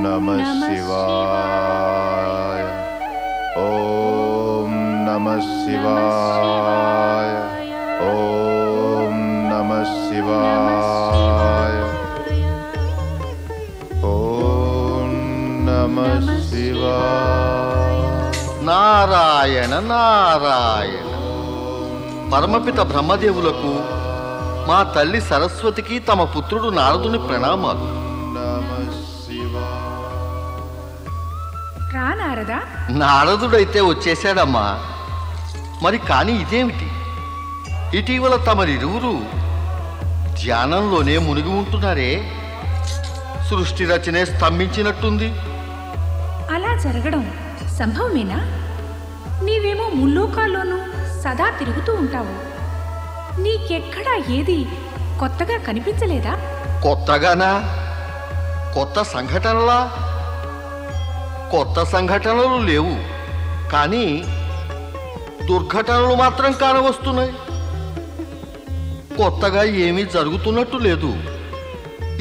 నమః శివాయ. ఓం నమః శివాయ. ఓం నమః శివాయ. ఓం నమః శివాయ. నారాయణ నారాయణ. పరమపిత బ్రహ్మదేవులకు, మా తల్లి సరస్వతికి తమ పుత్రుడు నారదుని ప్రణామాలు. రా నారదా. నారదుడైతే వచ్చేశాడమ్మా. మరి కానీ ఇదేమిటి? ఇటీవల తమరిరువురు ధ్యానంలోనే మునిగి ఉంటున్నారే. సృష్టి రచనే స్తంభించినట్టుంది. అలా జరగడం సంభవమేనా? నీవేమో ముల్లోకాల్లోనూ సదా తిరుగుతూ ఉంటావు. నీకెక్కడా ఏది కొత్తగా కనిపించలేదా? కొత్తగానా? కొత్త సంఘటనలా? కొత్త సంఘటనలు లేవు, కానీ దుర్ఘటనలు మాత్రం కానవస్తున్నాయి. కొత్తగా ఏమీ జరుగుతున్నట్టు లేదు.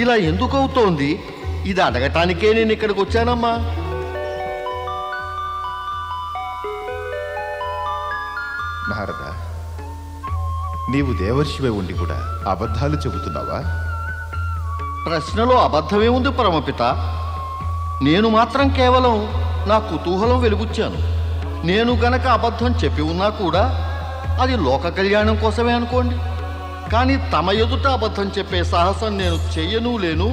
ఇలా ఎందుకు అవుతోంది? ఇది అడగటానికే నేను ఇక్కడికి వచ్చానమ్మా. నారద, నీవు దేవర్షివై ఉండి కూడా అబద్ధాలు చెబుతున్నావా? ప్రశ్నలో అబద్ధమే ఉంది పరమపిత. నేను మాత్రం కేవలం నా కుతూహలం వెలుగుచ్చాను. నేను గనక అబద్ధం చెప్పి ఉన్నా కూడా అది లోక కళ్యాణం కోసమే అనుకోండి. కానీ తమ ఎదుట అబద్ధం చెప్పే సాహసం నేను చెయ్యను లేను,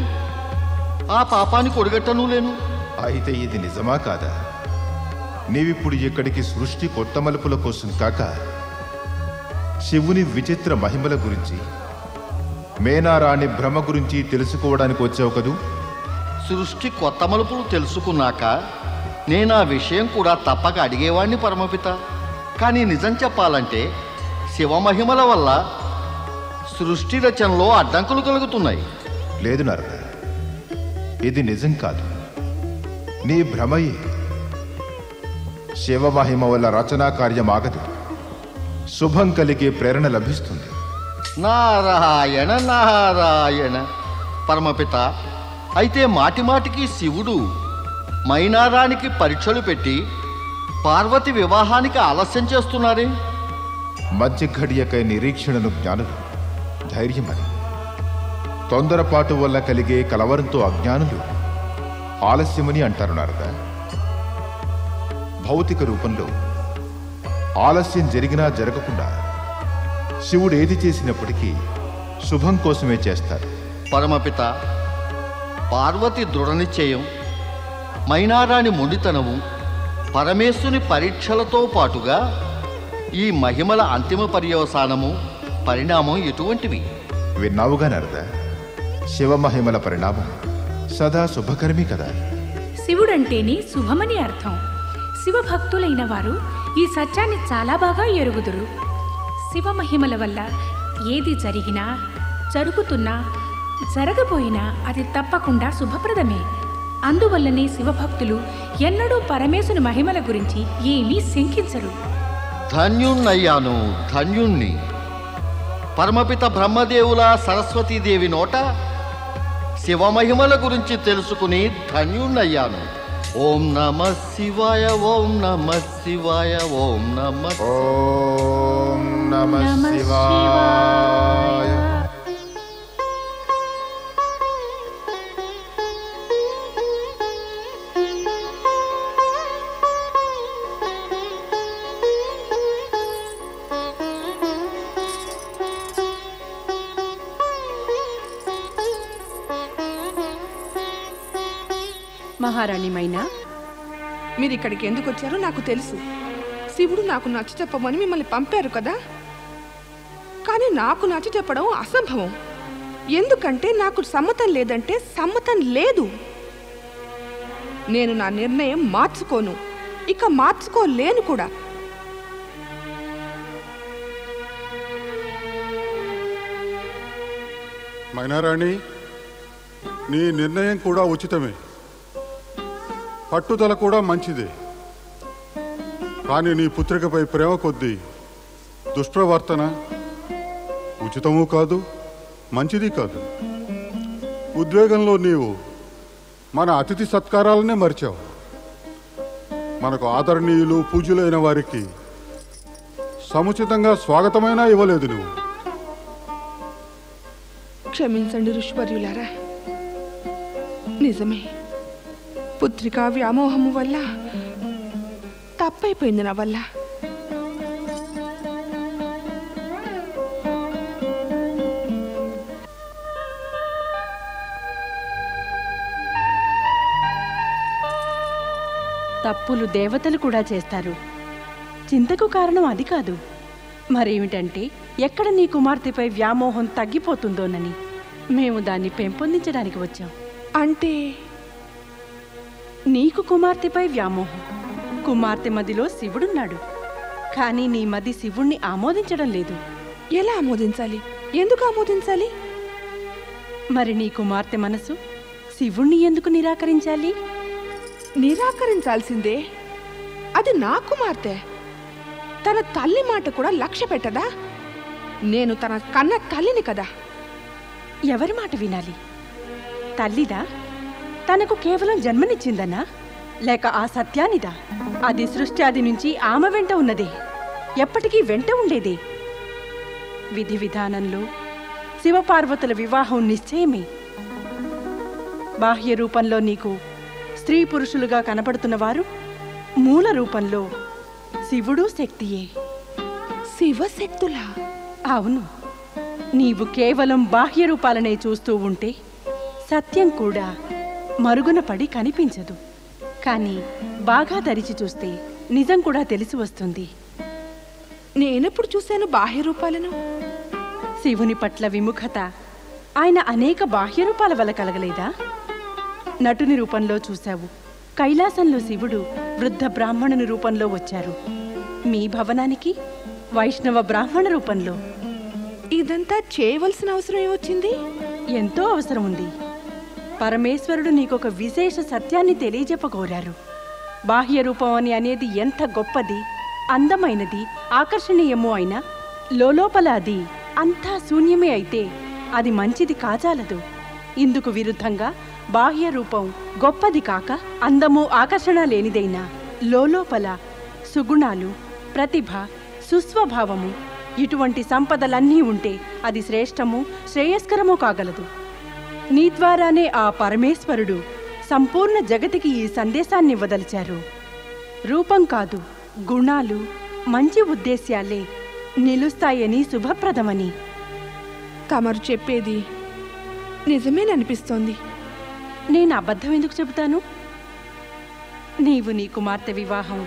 ఆ పాపాన్ని కొడిగట్టను లేను. అయితే ఇది నిజమా కాదా? నీవిప్పుడు ఇక్కడికి సృష్టి కొత్త మలుపుల కోసం కాక శివుని విచిత్ర మహిమల గురించి, మేనారాణి భ్రమ గురించి తెలుసుకోవడానికి వచ్చావు కదూ? సృష్టి కొత్త మలుపులు తెలుసుకున్నాక నేను ఆ విషయం కూడా తప్పక అడిగేవాణ్ణి పరమపిత. కానీ నిజం చెప్పాలంటే శివమహిమల వల్ల సృష్టి రచనలో అడ్డంకులు కలుగుతున్నాయి. లేదు నారద, ఇది నిజం కాదు, నీ భ్రమయే. శివమహిమ వల్ల రచనా కార్యం ఆగదు, శుభం కలిగే ప్రేరణ లభిస్తుంది. నారాయణ నారాయణ. పరమపిత, అయితే మాటిమాటికి శివుడు మైనారానికి పరీక్షలు పెట్టి పార్వతి వివాహానికి ఆలస్యం చేస్తున్నారే? మధ్య ఘడియకై నిరీక్షణను జ్ఞానులు, ధైర్యమని. తొందరపాటు వల్ల కలిగే కలవరంతో అజ్ఞానులు ఆలస్యమని అంటారు నారద. భౌతిక రూపంలో ఆలస్యం జరిగినా జరగకుండా శివుడు ఏది చేసినప్పటికీ శుభం కోసమే చేస్తారు. పరమపిత, పార్వతి దృఢ నిశ్చయం, మైనారాణి మొండితనము, పరమేశ్వరుని పరీక్షలతో పాటుగా ఈ మహిమల అంతిమ పర్యవసానము, పరిణామం ఎటువంటివి? విన్నావుగా నారద, శివమహిమల పరిణామం సదా శుభకరమే కదా. శివుడంటేనే శుభమని అర్థం. శివభక్తులైన వారు ఈ సత్యాన్ని చాలా బాగా ఎరుగుదురు. శివమహిమల వల్ల ఏది జరిగినా, జరుగుతున్నా, జరగబోయినా అది తప్పకుండా శుభప్రదమే. అందువల్లనే శివభక్తులు ఎన్నడూ పరమేశుని మహిమల గురించి ఏమీ శంకించరు. ధన్యుణ్ణయ్యాను, ధన్యుణ్ణి. పరమపిత బ్రహ్మదేవుల సరస్వతీదేవి నోట శివమహిమల గురించి తెలుసుకుని ధన్యుణ్ణయ్యాను. ఓం నమః శివాయ. ఓం నమః శివాయ. ఓం నమః ఓం నమః శివాయ. మహారాణి మైనా, మీరు ఇక్కడికి ఎందుకు వచ్చారో నాకు తెలుసు. శివుడు నాకు నచ్చ చెప్పమని మిమ్మల్ని పంపారు కదా. కానీ నాకు నచ్చ చెప్పడం అసంభవం. ఎందుకంటే నాకు సమ్మతం లేదంటే సమ్మతం లేదు. నేను నా నిర్ణయం మార్చుకోను, ఇక మార్చుకోలేను కూడా. మైనారాణి, నీ నిర్ణయం కూడా ఉచితమే, పట్టుదల కూడా మంచిదే. కానీ నీ పుత్రికపై ప్రేమ కొద్దీ దుష్ప్రవర్తన ఉచితమూ కాదు, మంచిది కాదు. ఉద్వేగంలో నీవు మన అతిథి సత్కారాలనే మరిచావు. మనకు ఆదరణీయులు పూజ్యులైన వారికి సముచితంగా స్వాగతమైనా ఇవ్వలేదు నువ్వు. క్షమించండి ఋషివర్యులారా, నిజమే, పుత్రికా వ్యామోహము వల్ల తప్పైపోయింది నా వల్ల. తప్పులు దేవతలు కూడా చేస్తారు. చింతకు కారణం అది కాదు. మరేమిటంటే ఎక్కడ నీ కుమార్తెపై వ్యామోహం తగ్గిపోతుందోనని మేము దాన్ని పెంపొందించడానికి వచ్చాం. అంటే నీకు కుమార్తెపై వ్యామోహం. కుమార్తె మదిలో శివుడున్నాడు, కానీ నీ మది శివుణ్ణి ఆమోదించడం లేదు. ఎలా ఆమోదించాలి? ఎందుకు ఆమోదించాలి? మరి నీ కుమార్తె మనసు శివుణ్ణి ఎందుకు నిరాకరించాలి? నిరాకరించాల్సిందే. అది నా కుమార్తె. తన తల్లి మాట కూడా లక్ష్య పెట్టదా? నేను తన కన్న తల్లిని కదా. ఎవరి మాట వినాలి? తల్లిదా? తనకు కేవలం జన్మనిచ్చిందనా? లేక ఆ సత్యానిదా? అది సృష్టి ఆది నుంచి ఆమె వెంట ఉన్నదే, ఎప్పటికీ వెంట ఉండేదే. విధి విధానంలో శివపార్వతుల వివాహం నిశ్చయమే. బాహ్య రూపంలో నీకు స్త్రీ పురుషులుగా కనపడుతున్నవారు మూల రూపంలో శివుడు శక్తియే. శివశక్తులా? అవును. నీవు కేవలం బాహ్య రూపాలనే చూస్తూ ఉంటే సత్యం కూడా మరుగున పడి కనిపించదు. కానీ బాగా తరిచి చూస్తే నిజం కూడా తెలిసి వస్తుంది. నేనెప్పుడు చూశాను బాహ్య రూపాలను? శివుని పట్ల విముఖత ఆయన అనేక బాహ్య రూపాల వల్ల కలగలేదా? నటుని రూపంలో చూశావు. కైలాసంలో శివుడు వృద్ధ బ్రాహ్మణుని రూపంలో వచ్చారు. మీ భవనానికి వైష్ణవ బ్రాహ్మణ రూపంలో. ఇదంతా చేయవలసిన అవసరం ఏమొచ్చింది? ఎంతో అవసరం ఉంది. పరమేశ్వరుడు నీకొక విశేష సత్యాన్ని తెలియజెప్పకోరారు. బాహ్య రూపం అని అనేది ఎంత గొప్పది, అందమైనది, ఆకర్షణీయమో అయినా లోపల అది అంతా శూన్యమే అయితే అది మంచిది కాజాలదు. ఇందుకు విరుద్ధంగా బాహ్య రూపం గొప్పది కాక అందము ఆకర్షణ లేనిదైనా లోపల సుగుణాలు, ప్రతిభ, సుస్వభావము ఇటువంటి సంపదలన్నీ ఉంటే అది శ్రేష్టము, శ్రేయస్కరము కాగలదు. నీ ద్వారానే ఆ పరమేశ్వరుడు సంపూర్ణ జగతికి ఈ సందేశాన్ని వదల్చారు. రూపం కాదు, గుణాలు, మంచి ఉద్దేశ్యాలే నిలుస్తాయని, శుభప్రదమని. తమరు చెప్పేది నిజమేననిపిస్తోంది. నేను అబద్ధం ఎందుకు చెబుతాను? నీవు నీ కుమార్తె వివాహం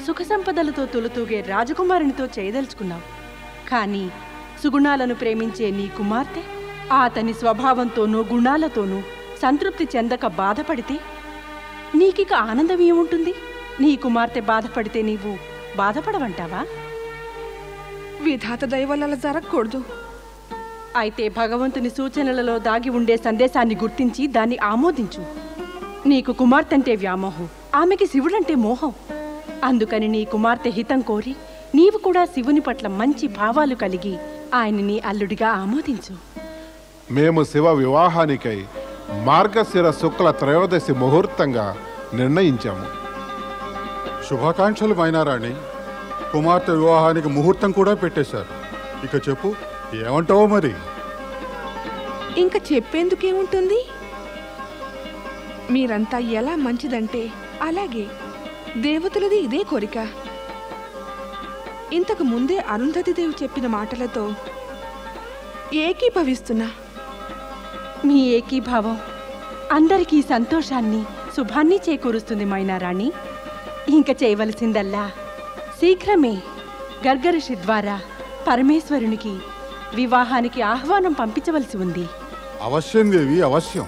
సుఖ సంపదలతో తొలుతూగే రాజకుమారునితో చేయదలుచుకున్నావు. కానీ సుగుణాలను ప్రేమించే నీ కుమార్తె అతని స్వభావంతోనూ గుణాలతోనూ సంతృప్తి చెందక బాధపడితే నీకిక ఆనందం ఏముంటుంది? నీ కుమార్తె బాధపడితే నీవు బాధపడవంటావా? విధాత దయ వల్ల అలా జరగకూడదు. అయితే భగవంతుని సూచనలలో దాగి ఉండే సందేశాన్ని గుర్తించి దాన్ని ఆమోదించు. నీకు కుమార్తె అంటే వ్యామోహం, ఆమెకి శివుడంటే మోహం. అందుకని నీ కుమార్తె హితం కోరి నీవు కూడా శివుని పట్ల మంచి భావాలు కలిగి ఆయనని అల్లుడిగా ఆమోదించు. మేము శివ వివాహానికై మార్గశిర శుక్ల త్రయోదశి ముహూర్తంగా నిర్ణయించాము. శుభాకాంక్షలు మైనారాణి. కుమార్తె వివాహానికి ముహూర్తం కూడా పెట్టేశారు. ఇక చెప్పు, ఏమంటావో మరి? ఇంకా చెప్పేందుకేముంటుంది? మీరంతా ఎలా మంచిదంటే అలాగే. దేవతలది ఇదే కోరిక. ఇంతకు ముందే అరుంధతిదేవి చెప్పిన మాటలతో ఏకీభవిస్తున్నా. మీ ఏకీభావం అందరికీ సంతోషాన్ని, శుభాన్ని చేకూరుస్తుంది మైనారాణి. ఇంక చేయవలసిందల్లా శీఘ్రమే గర్గఋషి ద్వారా పరమేశ్వరునికి వివాహానికి ఆహ్వానం పంపించవలసి ఉంది. అవశ్యం దేవి, అవశ్యం.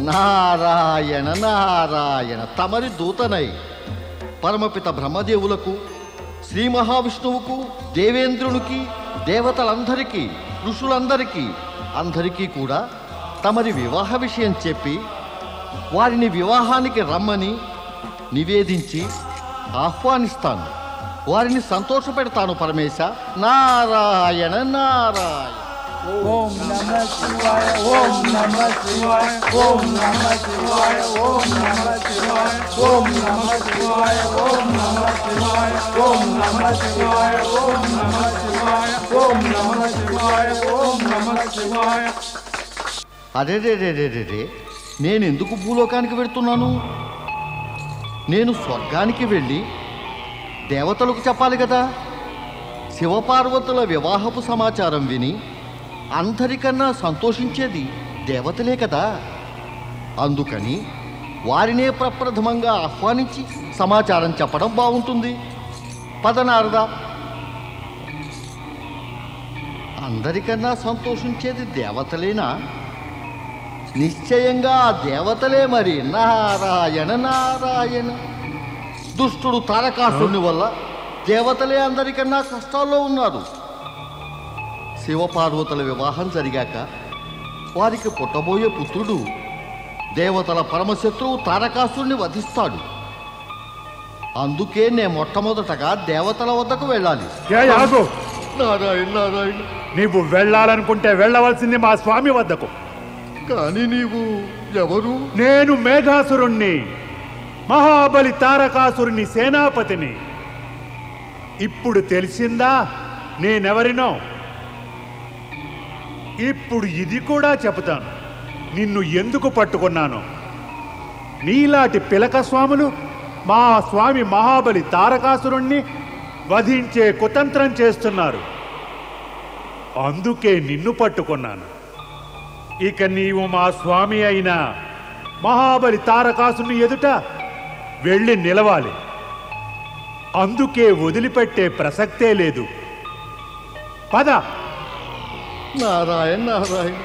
నారాయణ నారాయణ తమరి దూతనై పరమపిత బ్రహ్మదేవులకు శ్రీ మహావిష్ణువుకు దేవేంద్రునికి దేవతలందరికీ ఋషులందరికీ అందరికీ కూడా తమరి వివాహ విషయం చెప్పి వారిని వివాహానికి రమ్మని నివేదించి ఆహ్వానిస్తాను. వారిని సంతోషపెడతాను పరమేశ. నారాయణ నారాయణ. ఓం నమః శివాయ ఓం నమః శివాయ ఓం నమః శివాయ ఓం నమః శివాయ ఓం నమః శివాయ ఓం నమః శివాయ ఓం నమః శివాయ ఓం నమః శివాయ ఓం నమః శివాయ ఓం నమః శివాయ. అరే నేను ఎందుకు భూలోకానికి వెళ్తున్నాను? నేను స్వర్గానికి వెళ్ళి దేవతలకు చెప్పాలి కదా. శివపార్వతుల వివాహపు సమాచారం విని అందరికన్నా సంతోషించేది దేవతలే కదా. అందుకని వారినే ప్రప్రథమంగా ఆహ్వానించి సమాచారం చెప్పడం బాగుంటుంది. పదనారద. అందరికన్నా సంతోషించేది దేవతలేనా? నిశ్చయంగా ఆ దేవతలే మరి. నారాయణ నారాయణ. దుష్టుడు తారకాసురుని వల్ల దేవతలే అందరికన్నా కష్టాల్లో ఉన్నారు. శివపార్వతుల వివాహం జరిగాక వారికి పుట్టబోయే పుత్రుడు దేవతల పరమశత్రువు తారకాసురుని వధిస్తాడు. అందుకే నేను మొట్టమొదటగా దేవతల వద్దకు వెళ్ళాలి. నారాయణ నారాయణ. నీవు వెళ్ళాలనుకుంటే వెళ్ళవలసింది మా స్వామి వద్దకు. కానీ నీవు ఎవరు? నేను మేఘాసురుణ్ణి, మహాబలి తారకాసురుని సేనాపతిని. ఇప్పుడు తెలిసిందా నేనెవరినో? ఇప్పుడు ఇది కూడా చెబుతాను. నిన్ను ఎందుకు పట్టుకున్నాను? నీలాంటి పిలక స్వాములు మా స్వామి మహాబలి తారకాసురుణ్ణి వధించే కుతంత్రం చేస్తున్నారు. అందుకే నిన్ను పట్టుకున్నాను. ఇక నీవు మా స్వామి అయిన మహాబలి తారకాసుని ఎదుట వెళ్ళి నిలవాలి. అందుకే వదిలిపెట్టే ప్రసక్తే లేదు. పద. నారాయణ నారాయణ.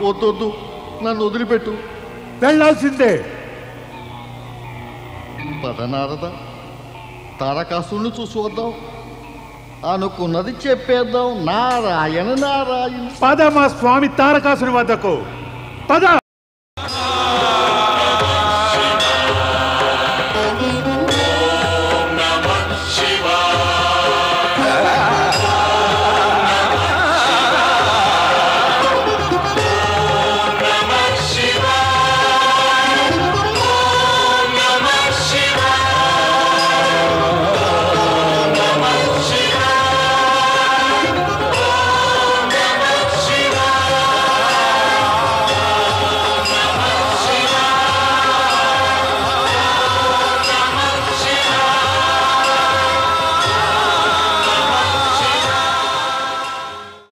వద్దొద్దు, నన్ను వదిలిపెట్టు. వెళ్ళాల్సిందే. పదనారద. తారకాసురుని చూసి వద్దాం. అనుకున్నది చెప్పేద్దాం. నారాయణ నారాయణ. పద మా స్వామి తారకాసుని వద్దకు. పద.